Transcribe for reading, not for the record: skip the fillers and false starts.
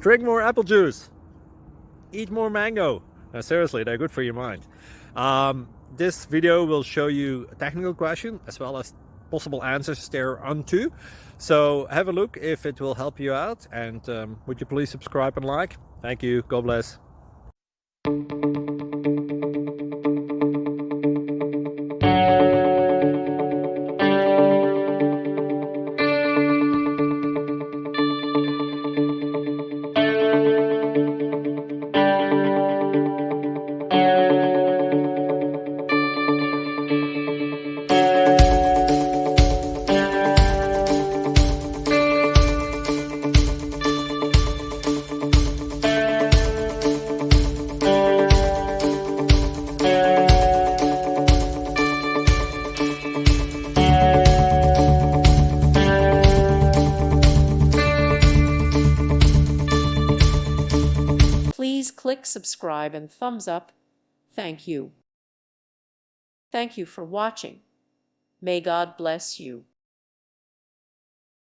Drink more apple juice. Eat more mango. Seriously, they're good for your mind. This video will show you a technical question as well as possible answers thereunto. So have a look if it will help you out, and would you please subscribe and like? Thank you. God bless. Please click subscribe and thumbs up. Thank you. Thank you for watching. May God bless you.